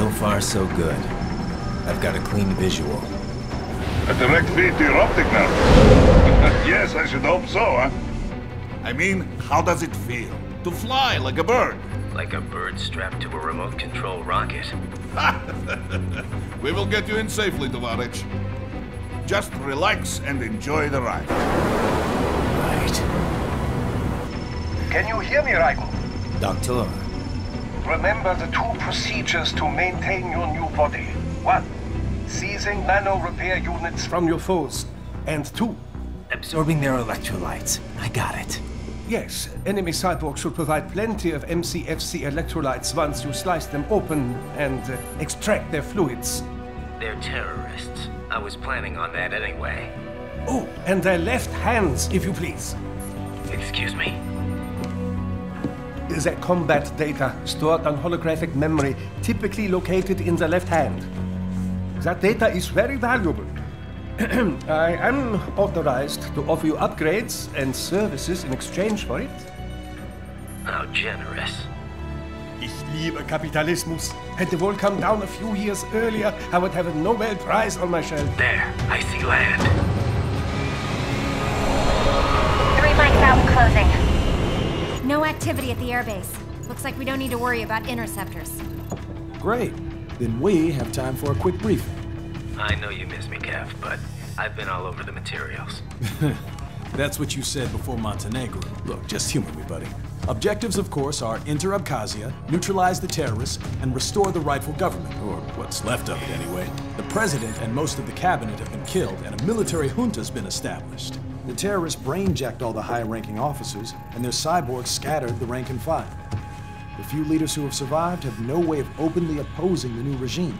So far, so good. I've got a clean visual. A direct feed to your optic nerve. Yes, I should hope so, huh? I mean, how does it feel? To fly like a bird? Like a bird strapped to a remote control rocket. We will get you in safely, Tovarich. Just relax and enjoy the ride. Right. Can you hear me, Raiko? Doctor. Remember the 2 procedures to maintain your new body. 1. Seizing nano-repair units from your foes. And 2. Absorbing their electrolytes. I got it. Yes, enemy cyborgs should provide plenty of MCFC electrolytes once you slice them open and extract their fluids. They're terrorists. I was planning on that anyway. Oh, and their left hands, if you please. Excuse me? Their combat data stored on holographic memory, typically located in the left hand. That data is very valuable. I am authorized to offer you upgrades and services in exchange for it. How generous. Ich liebe Kapitalismus. Had the wall come down a few years earlier, I would have a Nobel Prize on my shelf. There, I see land. 3 mics out and closing. No activity at the airbase. Looks like we don't need to worry about interceptors. Great. Then we have time for a quick briefing. I know you miss me, Kev, but I've been all over the materials. That's what you said before Montenegro. Look, just humor me, buddy. Objectives, of course, are enter Abkhazia, neutralize the terrorists, and restore the rightful government, or what's left of it anyway. The president and most of the cabinet have been killed, and a military junta's been established. The terrorists brain-jacked all the high-ranking officers, and their cyborgs scattered the rank and file. The few leaders who have survived have no way of openly opposing the new regime.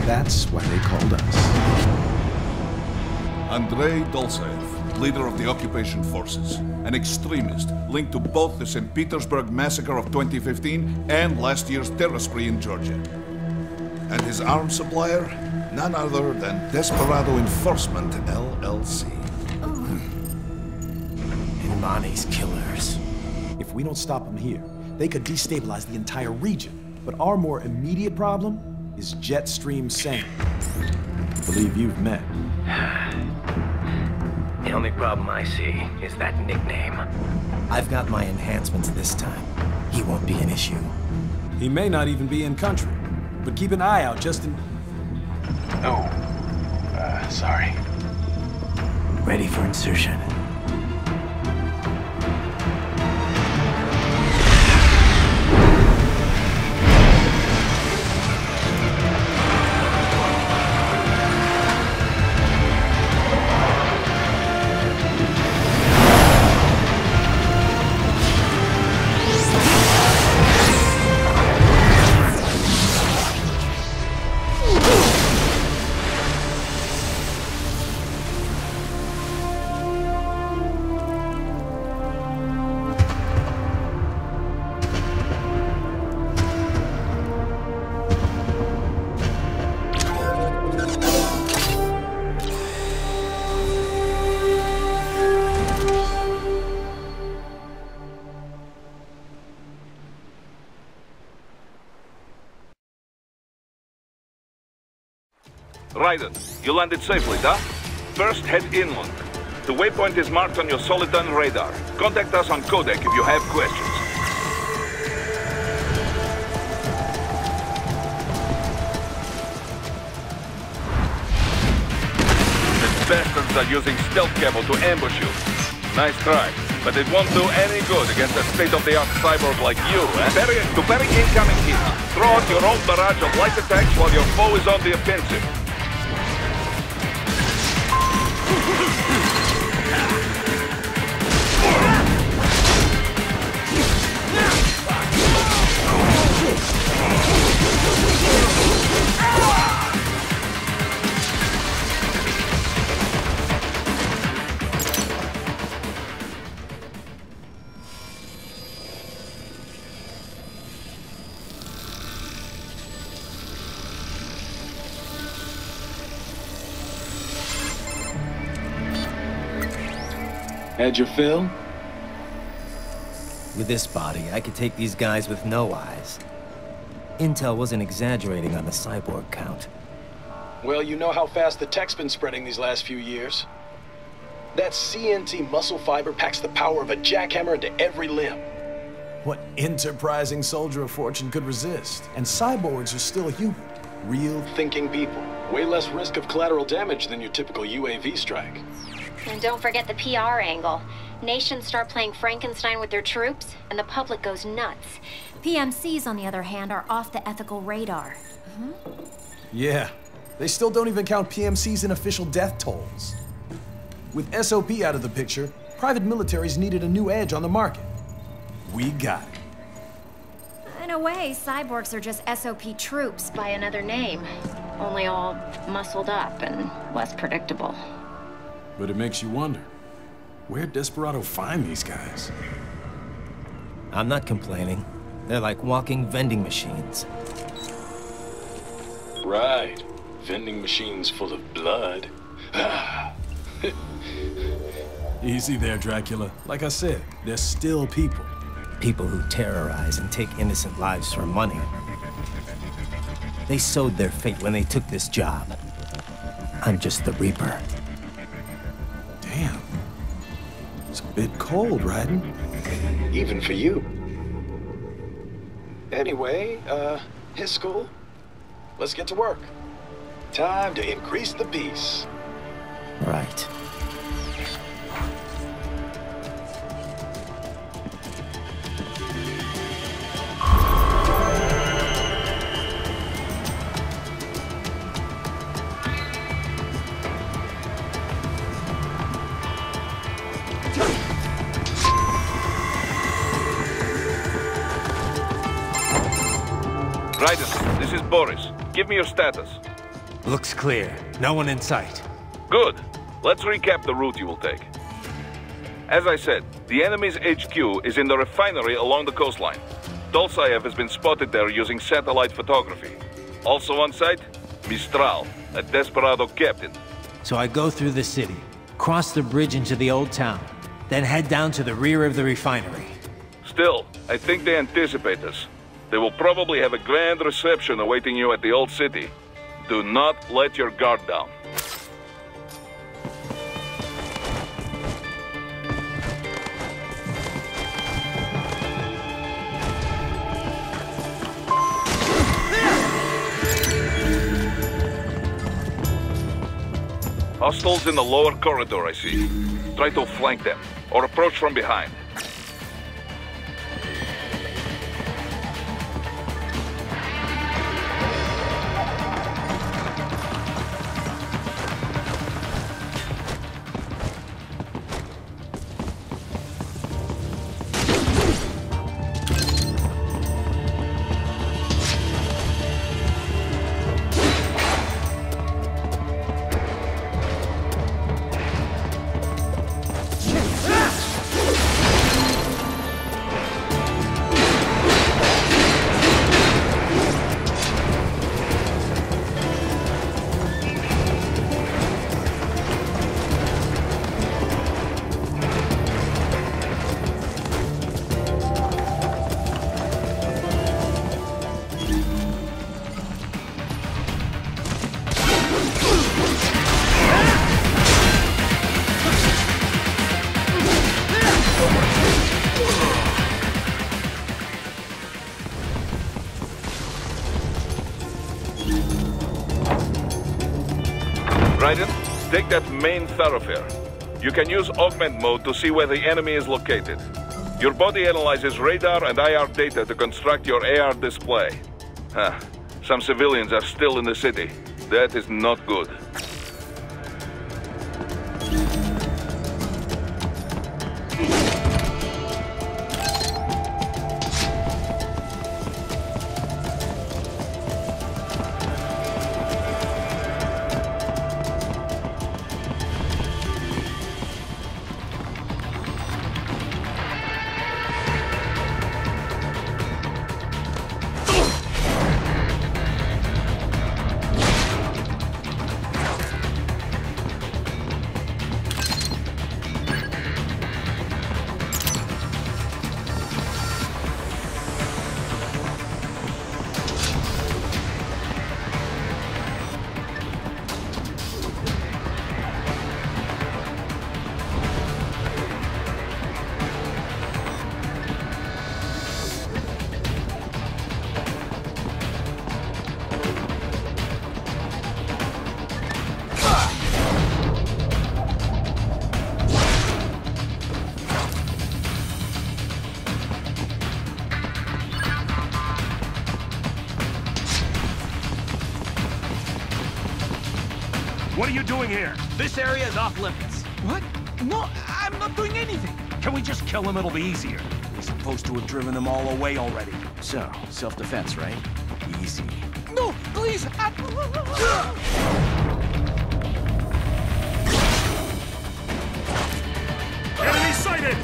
That's why they called us. Andrei Dolzaev, leader of the occupation forces, an extremist linked to both the St. Petersburg massacre of 2015 and last year's terror spree in Georgia. And his arms supplier, none other than Desperado Enforcement, LLC. And Mani's killers. If we don't stop them here, they could destabilize the entire region. But our more immediate problem is Jetstream Sam. I believe you've met. The only problem I see is that nickname. I've got my enhancements this time. He won't be an issue. He may not even be in country, but keep an eye out just in... Oh, sorry. Ready for insertion. Raiden, you landed safely, huh? First, head inland. The waypoint is marked on your Soliton radar. Contact us on codec if you have questions. The bastards are using stealth cable to ambush you. Nice try, but it won't do any good against a state-of-the-art cyborg like you, eh? To parry incoming hits, throw out your own barrage of light attacks while your foe is on the offensive. Had your fill? With this body, I could take these guys with no eyes. Intel wasn't exaggerating on the cyborg count. Well, you know how fast the tech's been spreading these last few years. That CNT muscle fiber packs the power of a jackhammer into every limb. What enterprising soldier of fortune could resist? And cyborgs are still human. Real Thinking people. Way less risk of collateral damage than your typical UAV strike. And don't forget the PR angle. Nations start playing Frankenstein with their troops, and the public goes nuts. PMCs, on the other hand, are off the ethical radar. Yeah. They still don't even count PMCs in official death tolls. With SOP out of the picture, private militaries needed a new edge on the market. We got it. In a way, cyborgs are just SOP troops by another name. Only all muscled up and less predictable. But it makes you wonder, where'd Desperado find these guys? I'm not complaining. They're like walking vending machines. Right. Vending machines full of blood. Easy there, Dracula. Like I said, they're still people. People who terrorize and take innocent lives for money. They sowed their fate when they took this job. I'm just the Reaper. Damn. It's a bit cold, Raiden. Even for you. Anyway, his school. Let's get to work. Time to increase the peace. Right. Raiden, this is Boris. Give me your status. Looks clear. No one in sight. Good. Let's recap the route you will take. As I said, the enemy's HQ is in the refinery along the coastline. Dolsaev has been spotted there using satellite photography. Also on site, Mistral, a Desperado captain. So I go through the city, cross the bridge into the old town, then head down to the rear of the refinery. Still, I think they anticipate us. They will probably have a grand reception awaiting you at the old city. Do not let your guard down. Hostiles in the lower corridor, I see. Try to flank them, or approach from behind. Raiden, take that main thoroughfare. You can use augment mode to see where the enemy is located. Your body analyzes radar and IR data to construct your AR display. Some civilians are still in the city. That is not good. What are you doing here? This area is off limits. What? No, I'm not doing anything. Can we just kill them? It'll be easier. We're supposed to have driven them all away already. So, self-defense, right? Easy. No, please! Enemy sighted!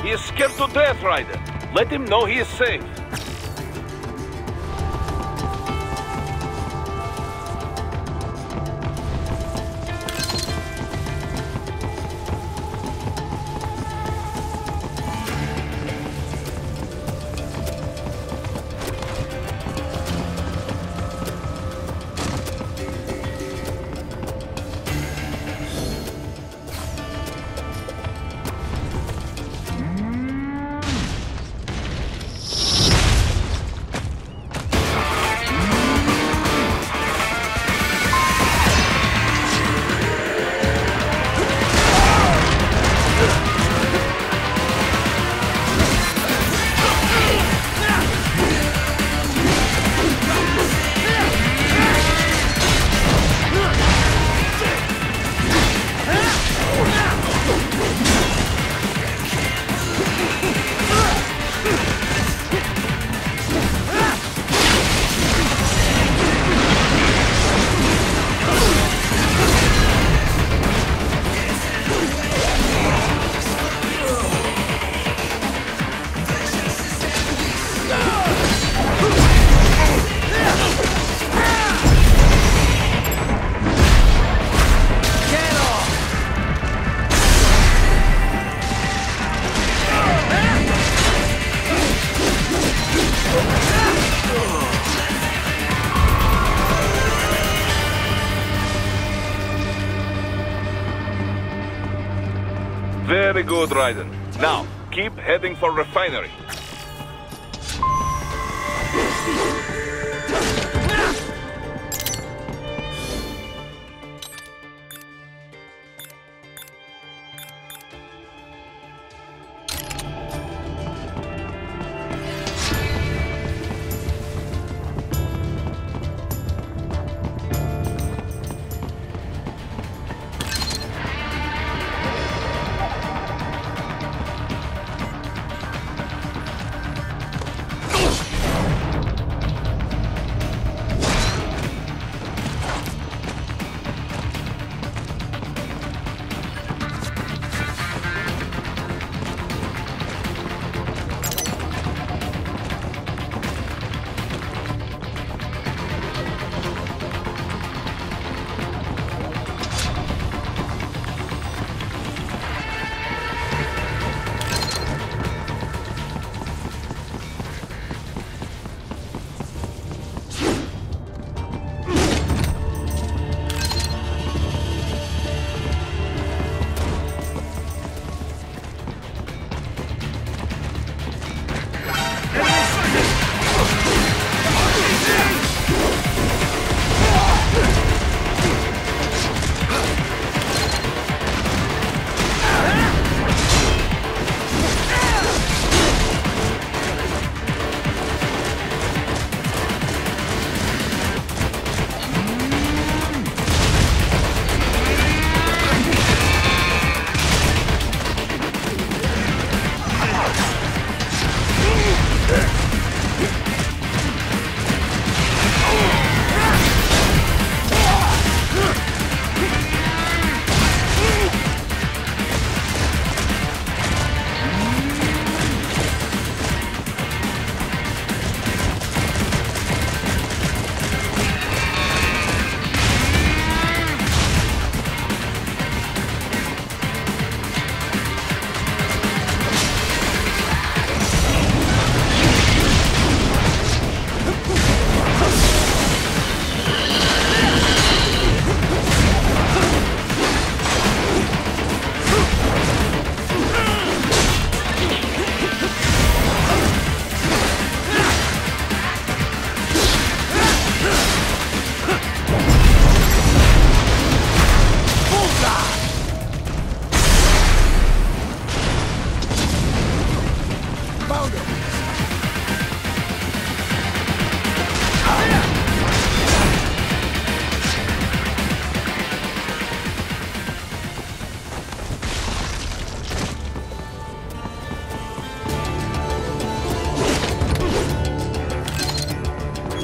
He is scared to death, Ryder. Let him know he is safe. Very good, Raiden. Now, keep heading for refinery.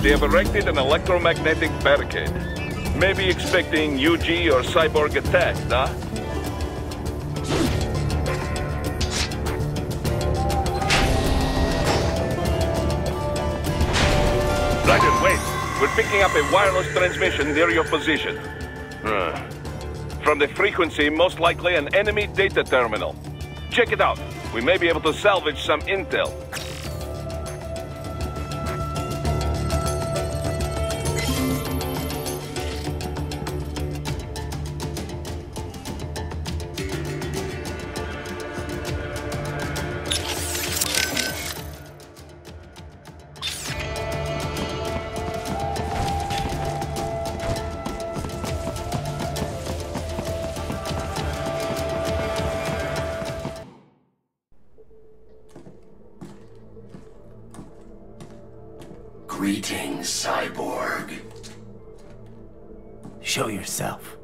They have erected an electromagnetic barricade. Maybe expecting UG or cyborg attacks, huh? Raiden, wait! We're picking up a wireless transmission near your position. From the frequency, most likely an enemy data terminal. Check it out. We may be able to salvage some intel. Greetings, cyborg. Show yourself.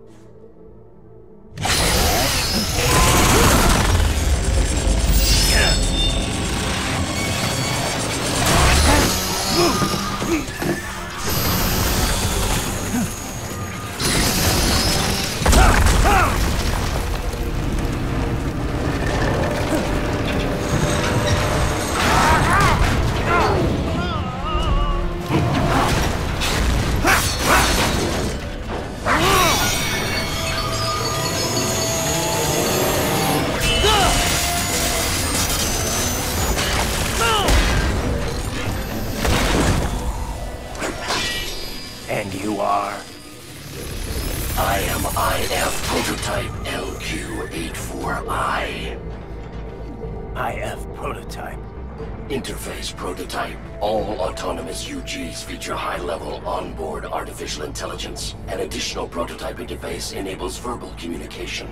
And you are? I am IF Prototype LQ84I. IF Prototype. Interface Prototype. All autonomous UGs feature high-level onboard artificial intelligence. An additional prototype interface enables verbal communication.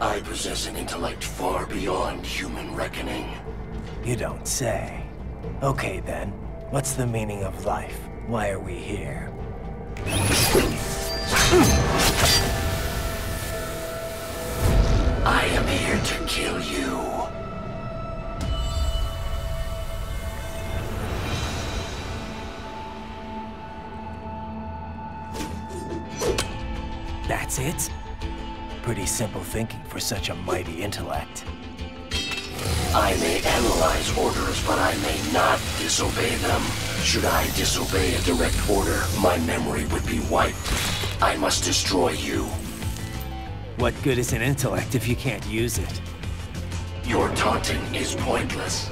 I possess an intellect far beyond human reckoning. You don't say. Okay then, what's the meaning of life? Why are we here? I am here to kill you. That's it? Pretty simple thinking for such a mighty intellect. I may analyze orders, but I may not disobey them. Should I disobey a direct order, my memory would be wiped. I must destroy you. What good is an intellect if you can't use it? Your taunting is pointless.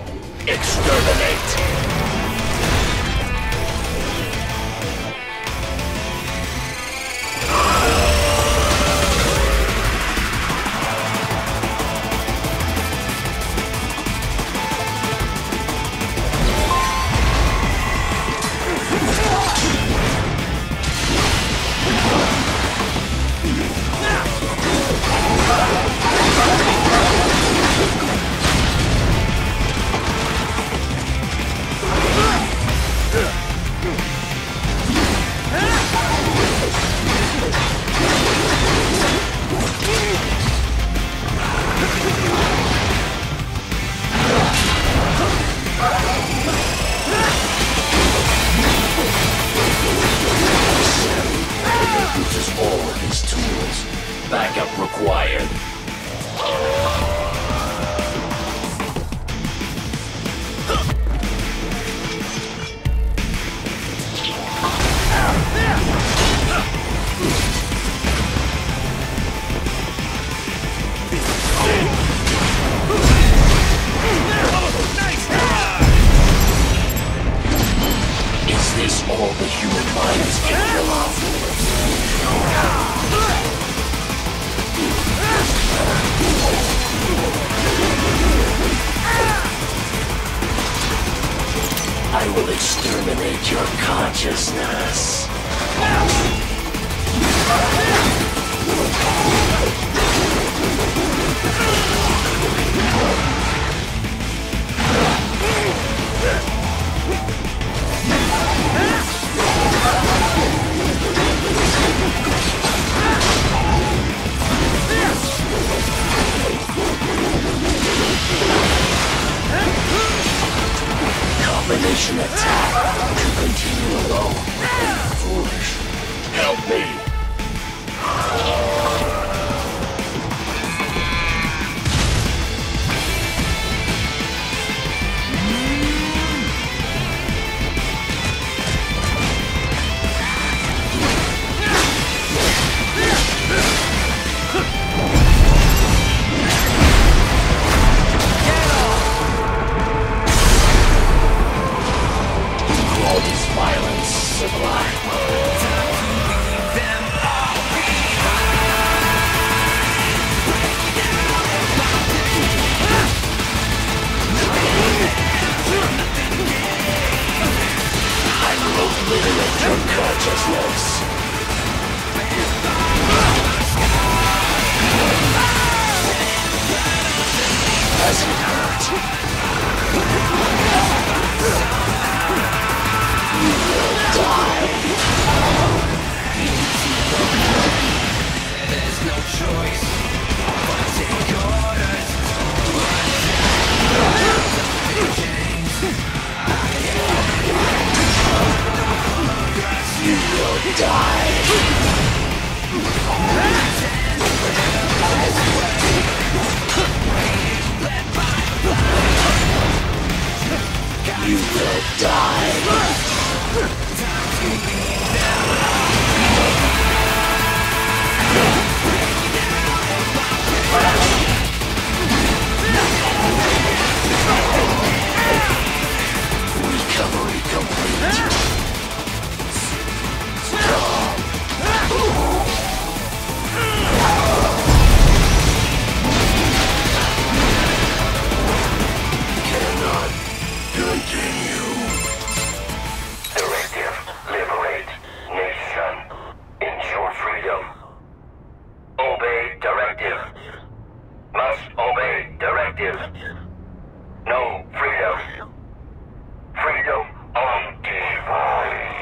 Exterminate! Uses all of his tools. Backup required. Is this all the human mind is capable of? I will exterminate your consciousness. Combination attack to continue alone. from consciousness. Does it hurt? You will die. There's no choice but to take orders. You will die. You will die. Recovery complete. Cannot continue. Directive, liberate nation. Ensure freedom. Obey directive. Must obey directive. No freedom. Freedom on device.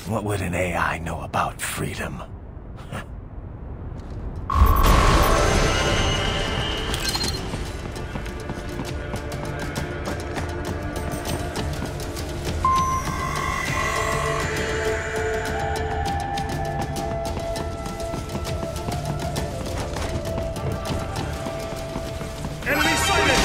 What would an AI know about freedom? Enemy sighted!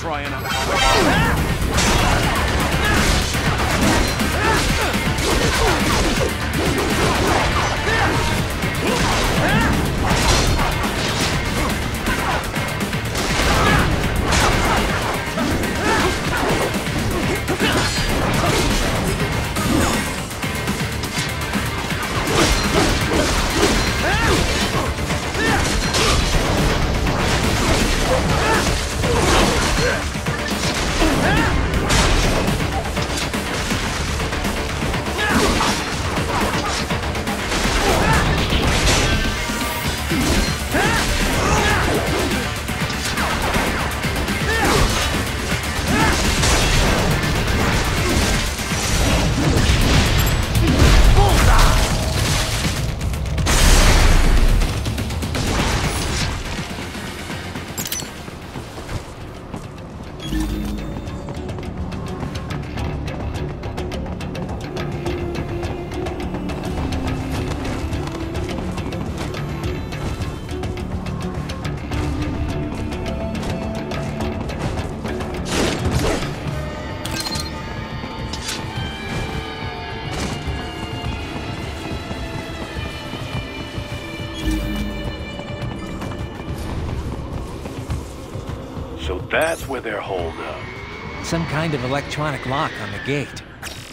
trying out. So that's where they're holed up. Some kind of electronic lock on the gate.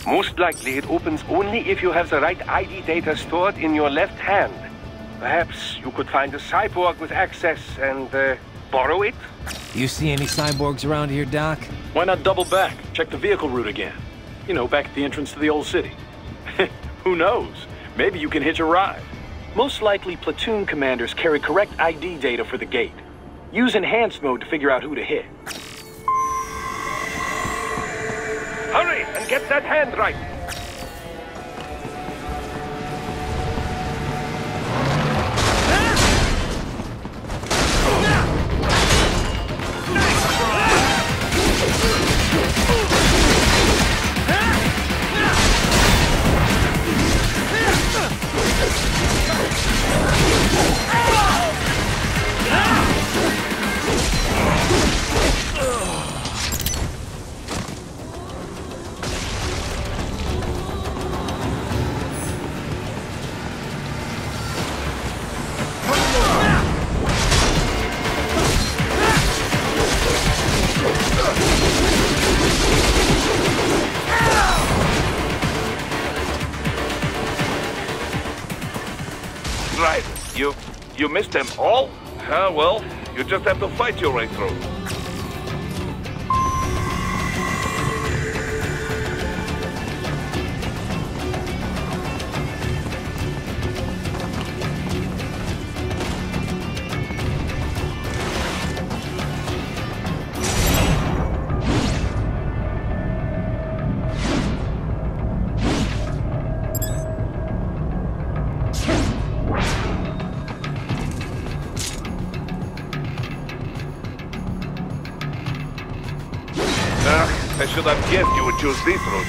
Most likely it opens only if you have the right ID data stored in your left hand. Perhaps you could find a cyborg with access and, borrow it? You see any cyborgs around here, Doc? Why not double back? Check the vehicle route again. You know, back at the entrance to the old city. Who knows? Maybe you can hitch a ride. Most likely, platoon commanders carry correct ID data for the gate. Use enhanced mode to figure out who to hit. Hurry and get that hand right! Right. You missed them all? Ah, well, you just have to fight your way through. I should have guessed you would choose this route.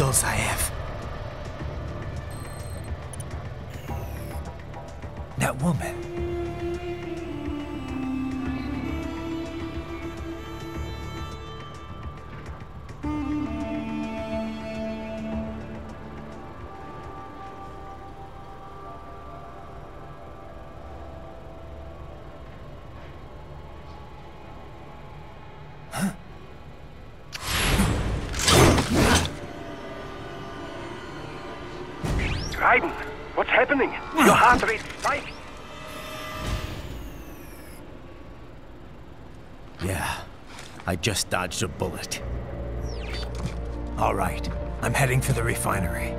Dozaev. That woman. Raiden, what's happening? Your heart rate spiked. Yeah, I just dodged a bullet. All right, I'm heading for the refinery.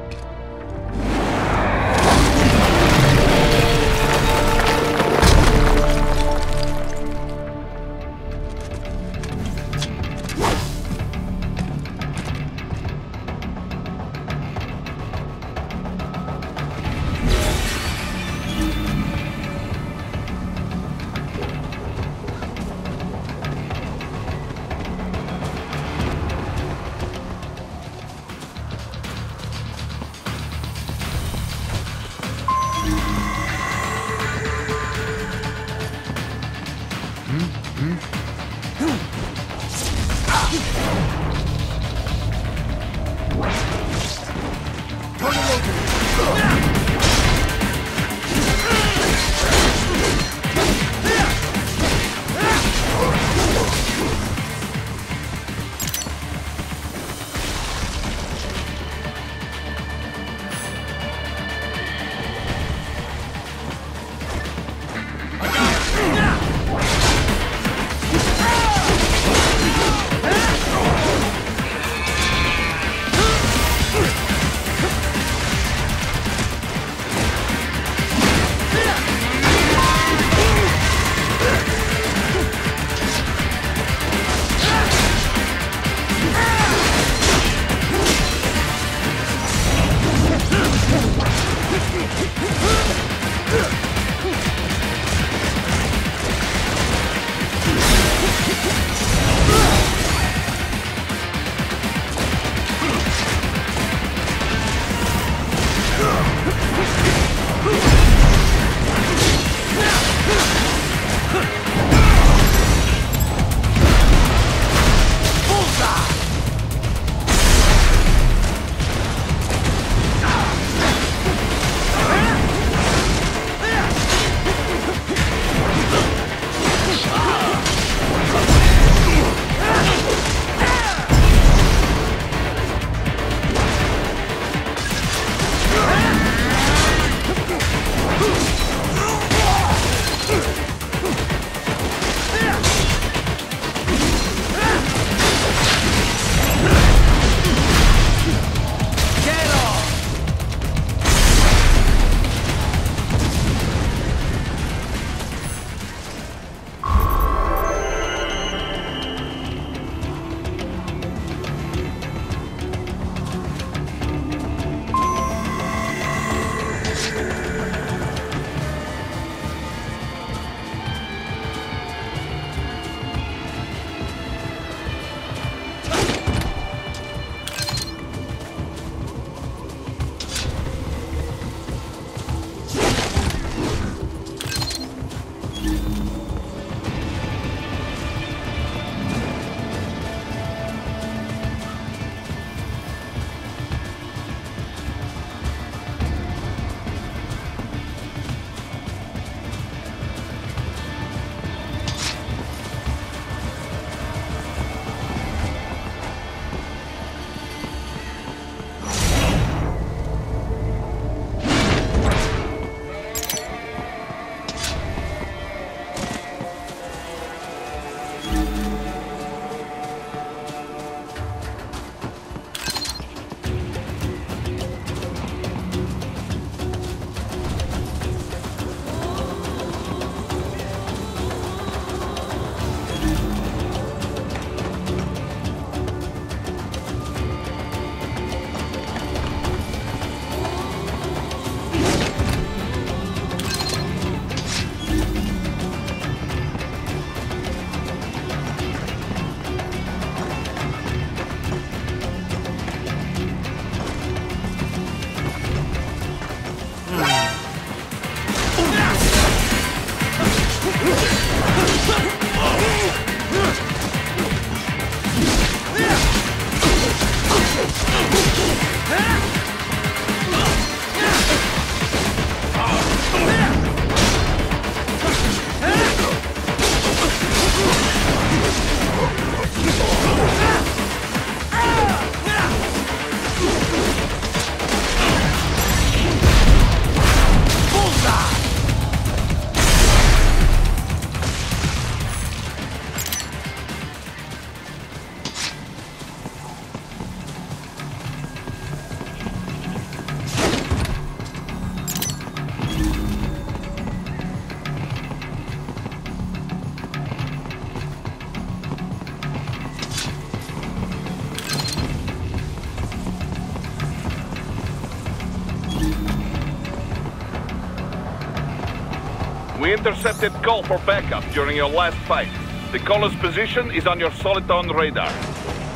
We intercepted call for backup during your last fight. The caller's position is on your Soliton radar.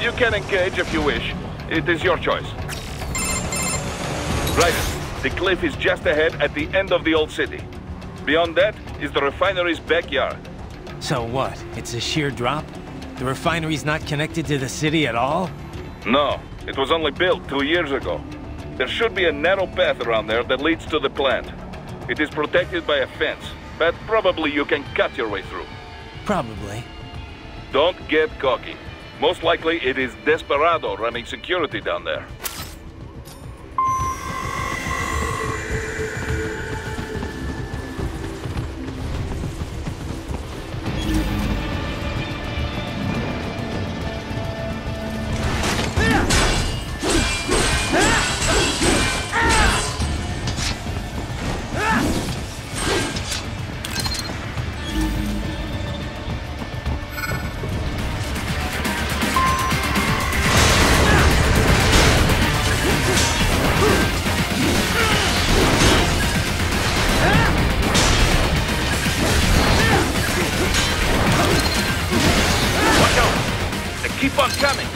You can engage if you wish. It is your choice. Right. The cliff is just ahead at the end of the old city. Beyond that is the refinery's backyard. So what? It's a sheer drop? The refinery's not connected to the city at all? No. It was only built 2 years ago. There should be a narrow path around there that leads to the plant. It is protected by a fence, but probably you can cut your way through. Probably. Don't get cocky. Most likely it is Desperado running security down there. Keep on coming!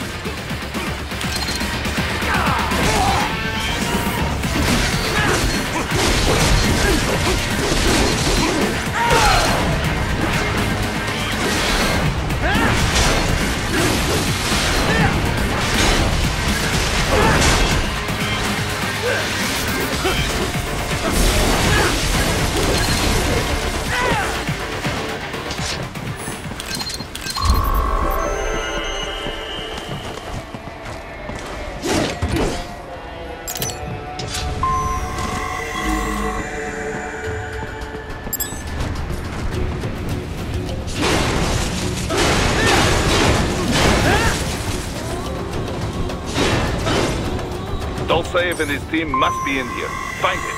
Dolcev and his team must be in here. Find him.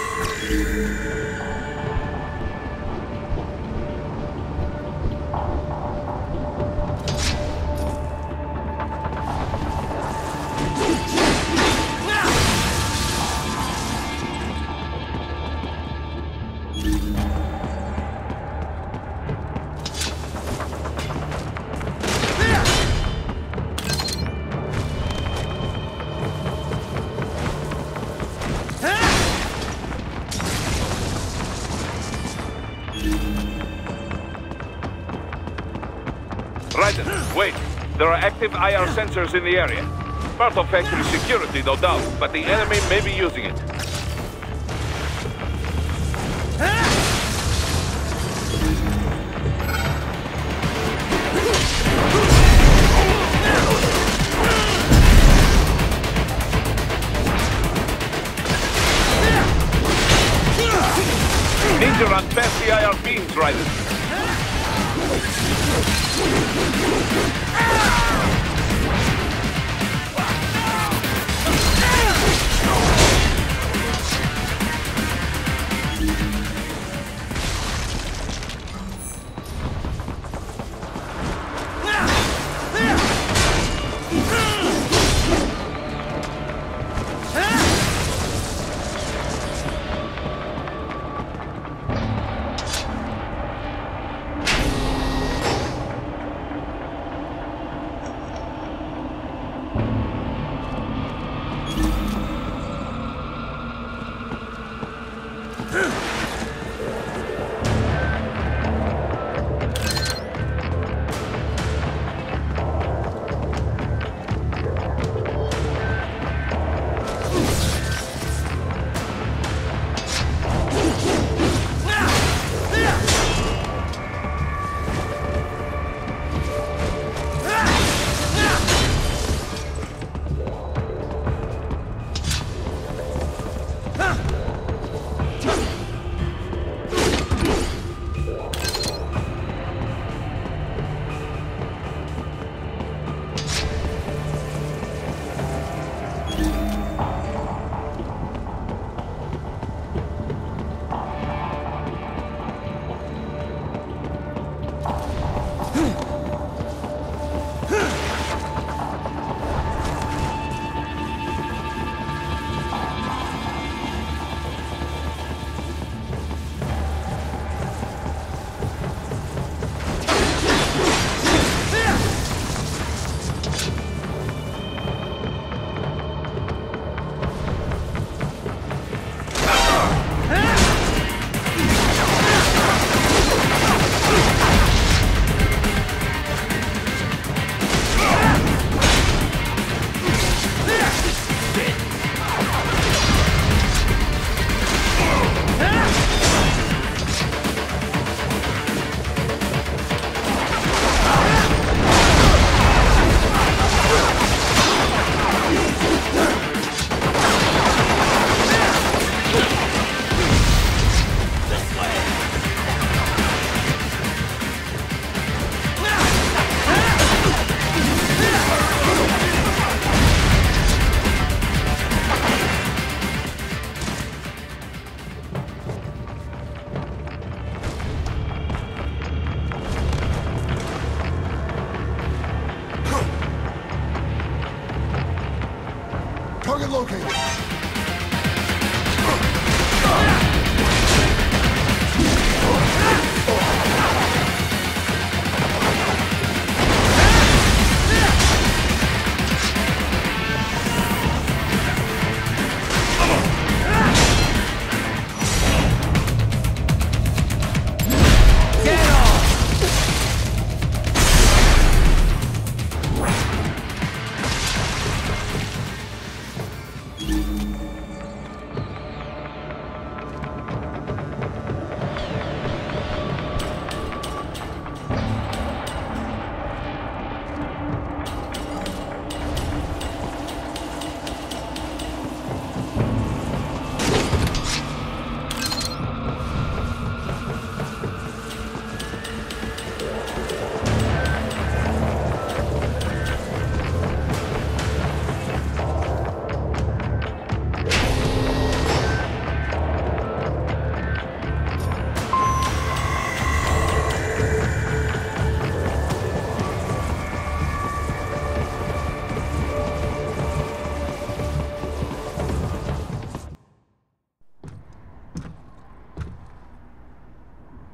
Raiden, wait. There are active IR sensors in the area. Part of factory security, no doubt, but the enemy may be using it. Need to run past the IR beams, Raiden. Target located.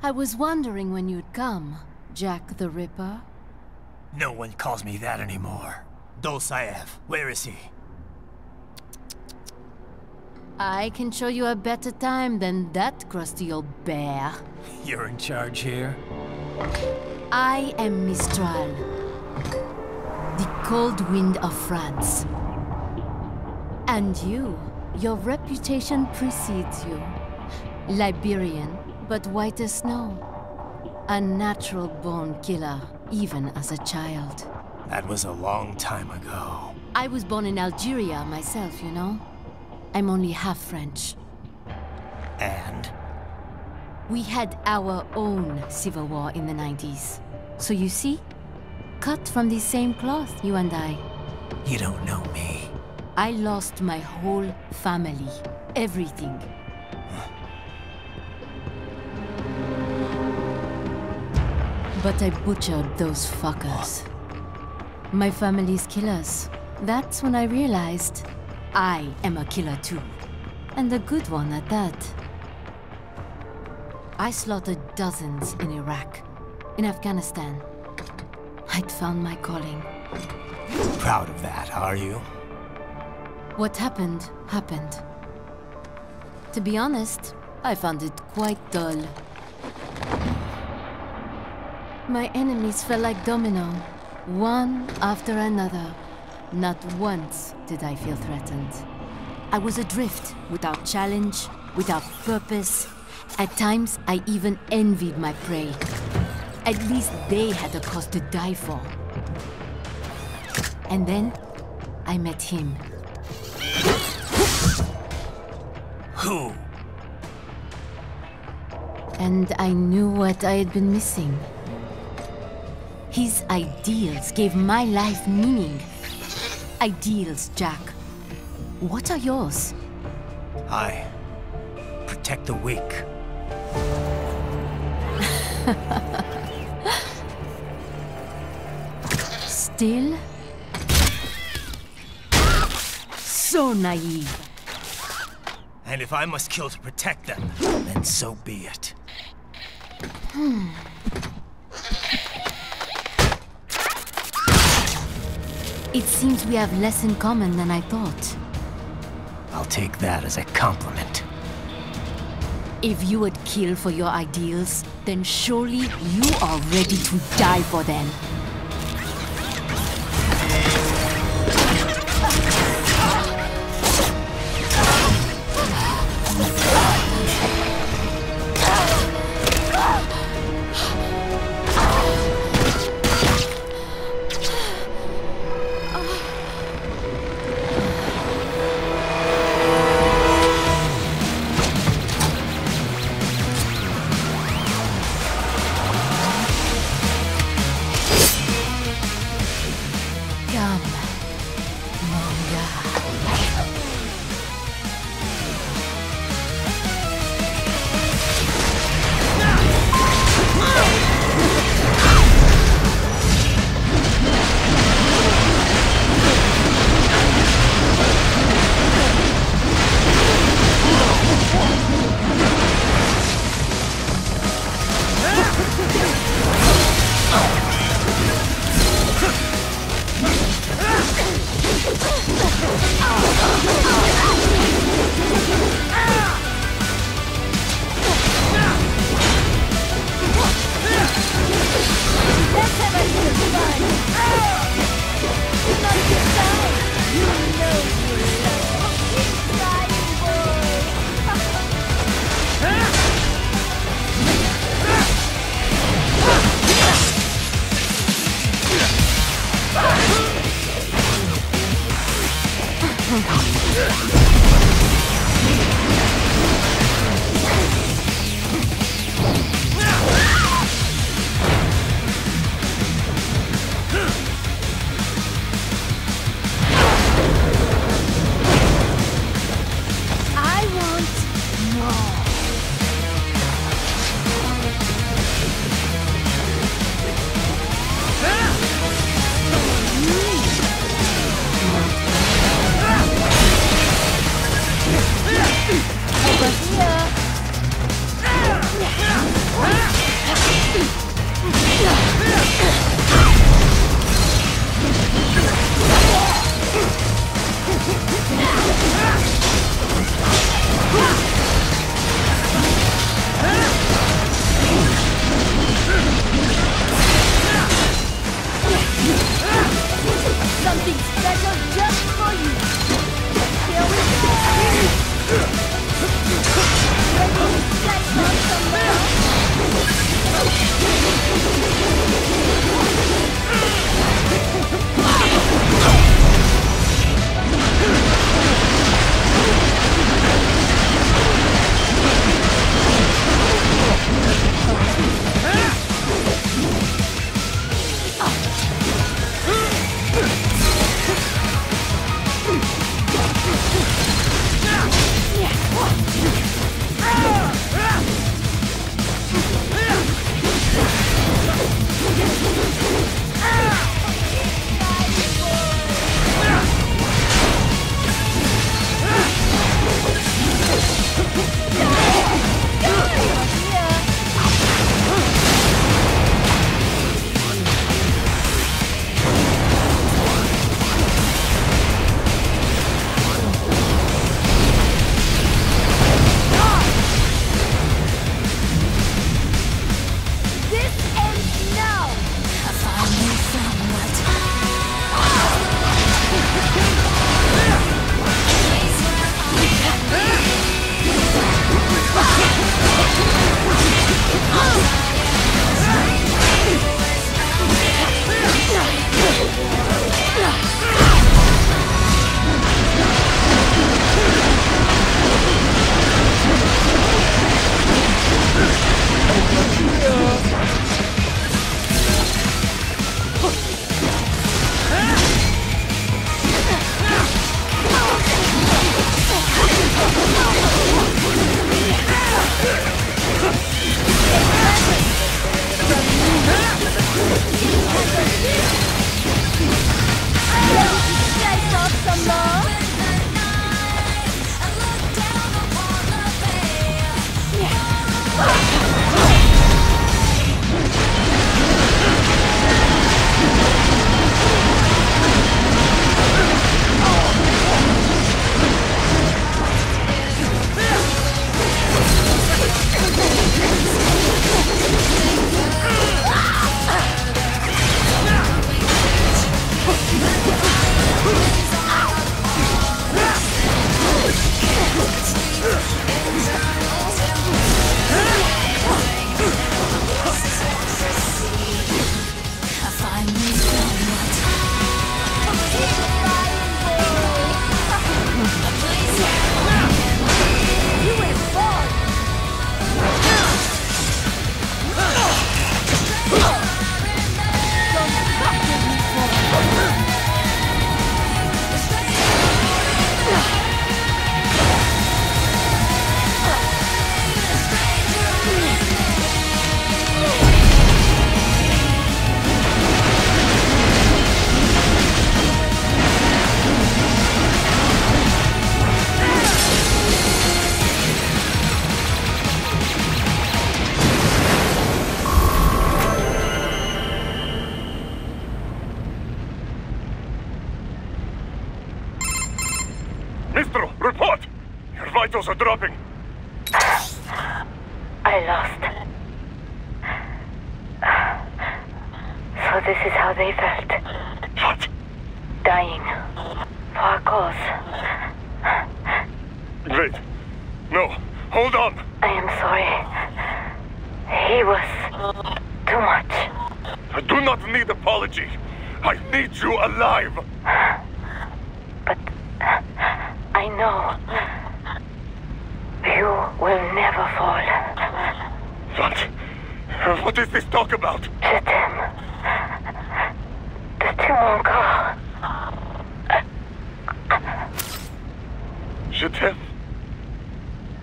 I was wondering when you'd come, Jack the Ripper. No one calls me that anymore. Dolsaev, where is he? I can show you a better time than that crusty old bear. You're in charge here? I am Mistral, the cold wind of France. And your reputation precedes you. Liberian, but white as snow. A natural-born killer, even as a child. That was a long time ago. I was born in Algeria myself, you know? I'm only half French. And? We had our own civil war in the 90s. So you see? Cut from the same cloth, you and I. You don't know me. I lost my whole family. Everything. But I butchered those fuckers. My family's killers. That's when I realized I am a killer too. And a good one at that. I slaughtered dozens in Iraq, in Afghanistan. I'd found my calling. Proud of that, are you? What happened, happened. To be honest, I found it quite dull. My enemies fell like domino, one after another. Not once did I feel threatened. I was adrift, without challenge, without purpose. At times, I even envied my prey. At least they had a cause to die for. And then, I met him. Who? And I knew what I had been missing. His ideals gave my life meaning. Ideals, Jack. What are yours? I protect the weak. Still? So naive. And if I must kill to protect them, then so be it. It seems we have less in common than I thought. I'll take that as a compliment. If you would kill for your ideals, then surely you are ready to die for them. vitals are dropping. I lost. So this is how they felt. What? Dying. For a cause. Wait. No. Hold on. I am sorry. He was too much. I do not need apology. I need you alive. But I know. You will never fall. What is this talk about? Je t'aime. De tout mon corps. Je t'aime.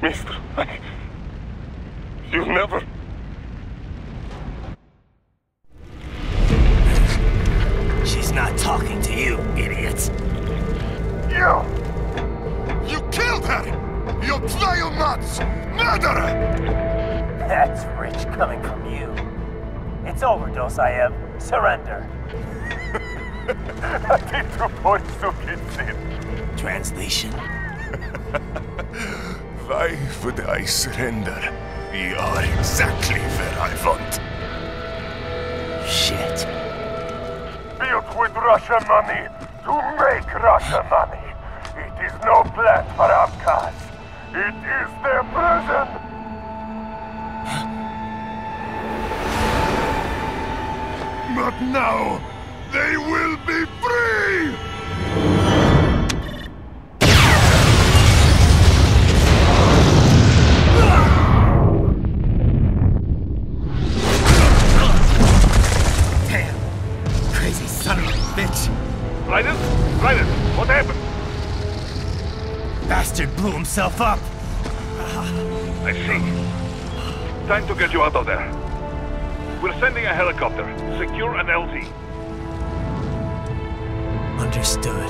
Mister, you'll never... She's not talking to you, idiot. You killed her! You vile nuts! Murderer! That's rich coming from you. It's overdose, I am. Surrender. Translation. Why would I surrender? You are exactly where I want. Shit. Built with Russian money to make Russian money. It is no plan for Abkhaz. It is their prison. But now, they will be free! Damn! Crazy son of a bitch! Raiden? Raiden, what happened? Bastard blew himself up! I see. Time to get you out of there. We're sending a helicopter. Secure an LZ. Understood.